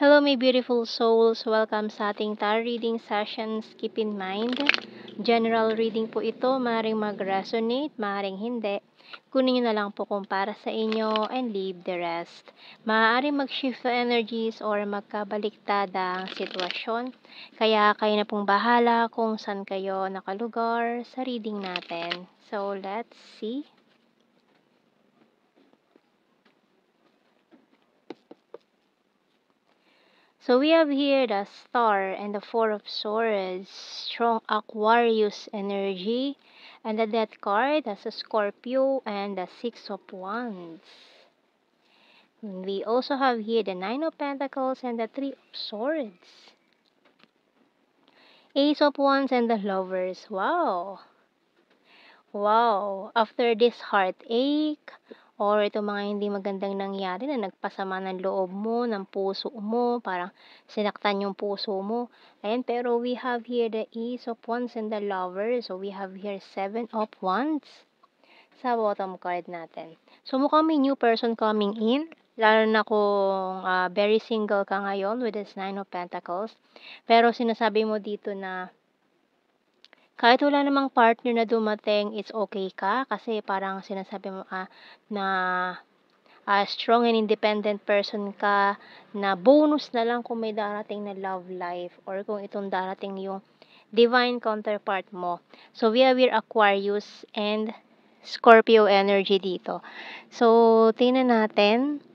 Hello, my beautiful souls. Welcome sa ating tarot reading sessions. Keep in mind, general reading po ito. Maaaring mag-resonate, maaaring hindi. Kunin nyo na lang po kung para sa inyo and leave the rest. Maaaring mag-shift the energies or magkabaliktad ang sitwasyon. Kaya kayo na pong bahala kung saan kayo nakalugar sa reading natin. So, let's see. So we have here the Star and the Four of Swords, strong Aquarius energy, and the Death card has a Scorpio and the Six of Wands. We also have here the Nine of Pentacles and the Three of Swords, Ace of Wands and the Lovers. Wow! Wow! After this heartache, or ito mga hindi magandang nangyari na nagpasama ng loob mo, ng puso mo, parang sinaktan yung puso mo. Ayan, pero we have here the Ace of Wands and the Lovers. So we have here Seven of Wands sa bottom card natin. So mukhang may new person coming in, lalo na kung very single ka ngayon with this Nine of Pentacles. Pero sinasabi mo dito na kahit wala namang partner na dumating, it's okay ka kasi parang sinasabi mo na strong and independent person ka, na bonus na lang kung may darating na love life or kung itong darating yung divine counterpart mo. So we have here Aquarius and Scorpio energy dito. So tingnan natin.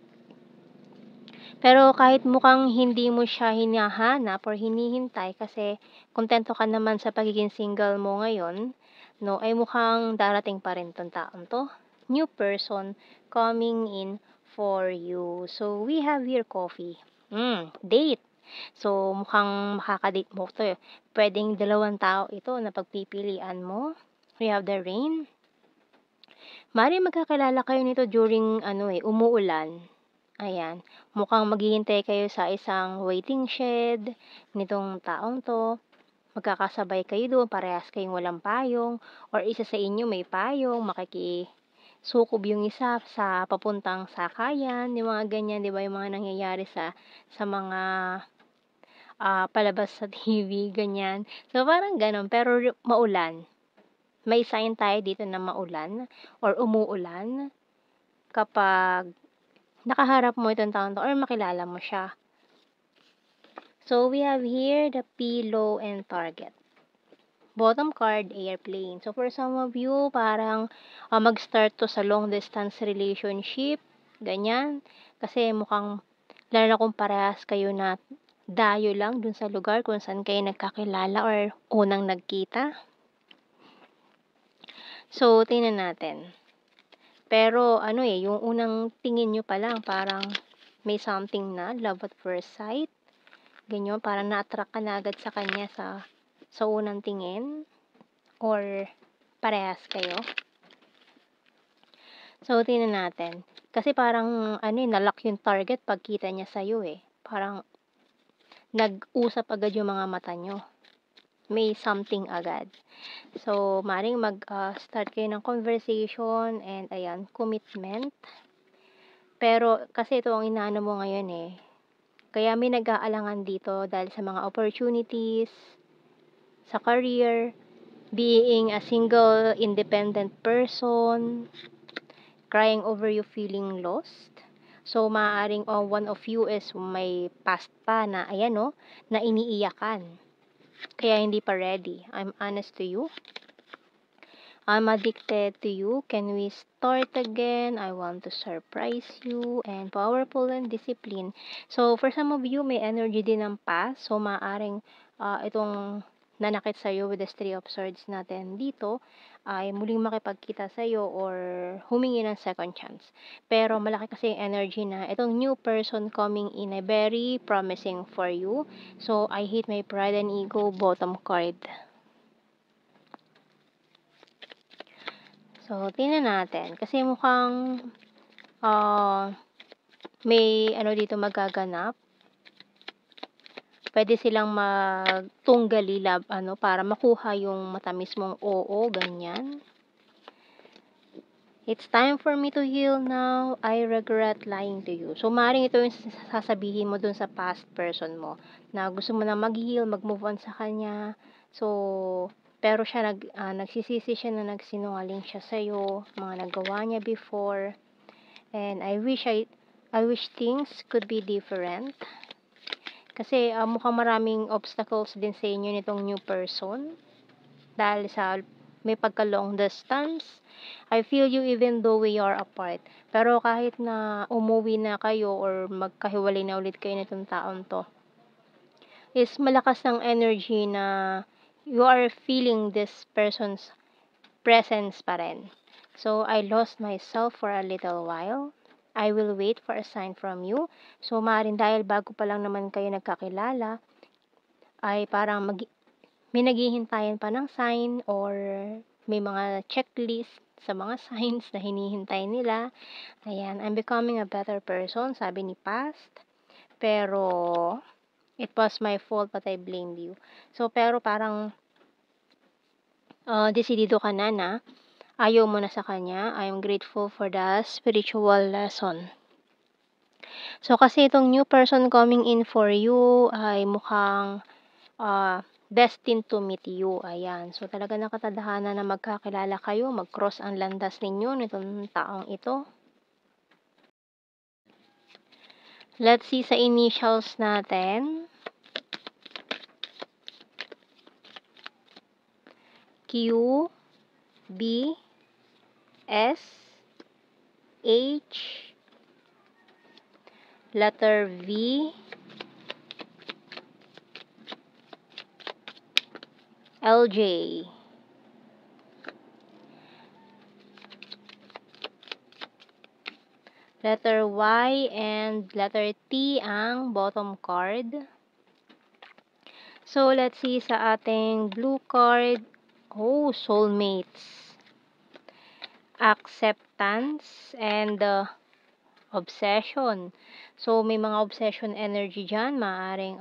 Pero kahit mukhang hindi mo siya hinahanap or hinihintay kasi kontento ka naman sa pagiging single mo ngayon, no, ay mukhang darating pa rin tong taong to. New person coming in for you. So, we have here coffee. Date. So, mukhang makakadate mo to. Pwedeng dalawang tao ito na pagpipilian mo. We have the rain. Mari magkakilala kayo nito during umuulan. Ayan, mukhang maghihintay kayo sa isang waiting shed nitong taong to. Magkakasabay kayo doon, parehas kayong walang payong, or isa sa inyo may payong, makikisukob yung isa sa papuntang sakayan, yung mga ganyan, di ba, yung mga nangyayari sa mga palabas sa TV, ganyan. So, parang ganon, pero maulan. May sign tayo dito na maulan or umuulan kapag nakaharap mo itong taon to or makilala mo siya. So, we have here the pillow and target. Bottom card, airplane. So, for some of you, parang mag-start to sa long distance relationship. Ganyan. Kasi mukhang, lalo na kung parehas kayo na dayo lang dun sa lugar kung saan kayo nagkakilala or unang nagkita. So, tingnan natin. Pero, yung unang tingin nyo pa lang, parang may something na, love at first sight. Ganyan, parang na-attract ka na agad sa kanya sa unang tingin. Or, parehas kayo. So, tingnan natin. Kasi parang, nalock yung target pagkita niya sa'yo eh. Parang, nag-usap agad yung mga mata nyo. May something agad. So, maring mag-start kayo ng conversation and, ayan, commitment. Pero, kasi ito ang inaano mo ngayon eh. Kaya may nag-aalangan dito dahil sa mga opportunities, sa career, being a single, independent person, crying over you feeling lost. So, maaaring one of you is may past pa na, na iniiyakan. Kaya hindi pa ready. I'm honest to you. I'm addicted to you. Can we start again? I want to surprise you. And powerful and discipline. So, for some of you, may energy din ng past. So, maaaring itong nanakit sa'yo with the Three of Swords natin dito ay muling makipagkita sa'yo or humingi ng second chance. Pero malaki kasi yung energy na itong new person coming in ay very promising for you. So, I hate my pride and ego, bottom card. So, tingnan natin. Kasi mukhang may dito magaganap. Pwede silang magtunggali para makuha yung matamis mong oo, ganyan. It's time for me to heal now. I regret lying to you. So, maaaring ito yung sasabihin mo dun sa past person mo na gusto mo na mag-heal, mag-move on sa kanya. So, pero siya nagsisisi siya na nagsinungaling siya sa'yo, mga nagawa niya before. And I wish things could be different. Kasi mukhang maraming obstacles din sa inyo nitong new person. Dahil sa may pagka-long distance. I feel you even though we are apart. Pero kahit na umuwi na kayo or magkahiwalay na ulit kayo nitong taon to, is malakas ng energy na you are feeling this person's presence pa rin. So, I lost myself for a little while. I will wait for a sign from you. So, maaaring dahil bago pa lang naman kayo nagkakilala, ay parang may naghihintayan pa ng sign or may mga checklist sa mga signs na hinihintay nila. Ayan, I'm becoming a better person, sabi ni past. Pero, it was my fault but I blamed you. So, pero parang desidido ka na ayaw mo na sa kanya. I am grateful for the spiritual lesson. So, kasi itong new person coming in for you ay mukhang destined to meet you. Ayan. So, talaga nakatadhana na magkakilala kayo, mag-cross ang landas ninyo nitong taong ito. Let's see sa initials natin. Q, B, S, H, letter V, LJ. Letter Y and letter T ang bottom card. So, let's see sa ating blue card. Oh, soulmates. Acceptance and obsession. So, may mga obsession energy dyan. Maaaring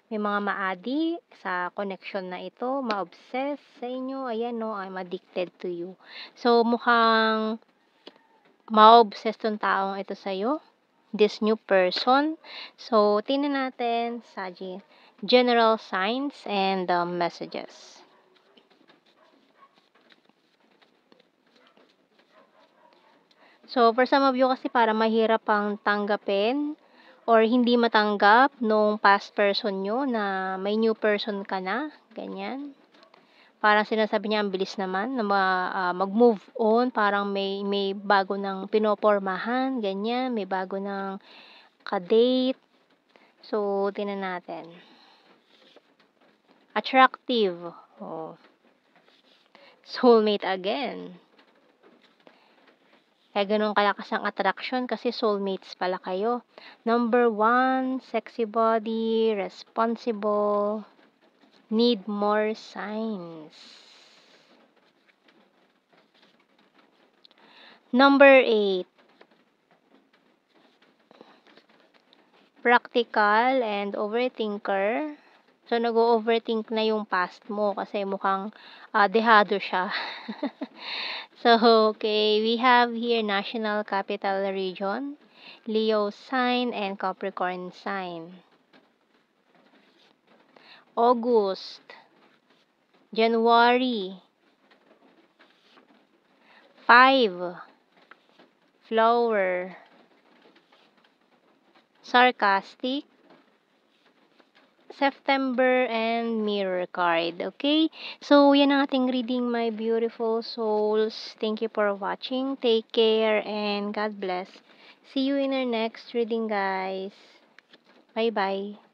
may mga maadi sa connection na ito. Ma-obsess sa inyo. Ayan, no, I'm addicted to you. So, mukhang ma-obsess tong taong ito sa'yo. This new person. So, tingnan natin sa general signs and messages. So, for some of you kasi para mahirap pang tanggapin or hindi matanggap nung past person nyo na may new person ka na. Ganyan. Parang sinasabi niya, ang bilis naman na mag-move on. Parang may bago ng pinopormahan. Ganyan. May bago ng ka-date. So, tingnan natin. Attractive. Oh. Soulmate again. Kaya ganun kalakas ang attraction kasi soulmates pala kayo. Number 1, sexy body, responsible, need more signs. Number 8, practical and overthinker. So, nag-overthink na yung past mo kasi mukhang dehado siya. So, okay, we have here National Capital Region, Leo sign, and Capricorn sign. August, January, 5, flower, sarcastic, September, and mirror card. Okay? So, yan ang ating reading, my beautiful souls. Thank you for watching. Take care and God bless. See you in our next reading, guys. Bye-bye.